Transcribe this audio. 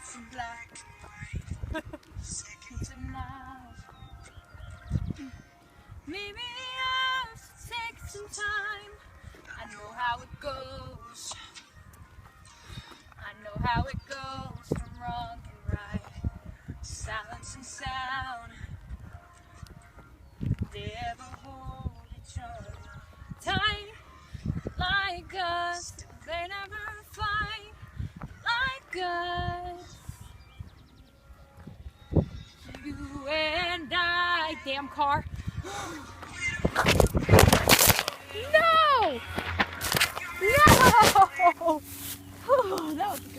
some black. Tonight. Maybe I'll take some time. I know how it goes. I know how it goes from wrong and right, silence and sound. They ever hold each other tight like us. They never fight like us. You and I, damn car. No! No! That was good.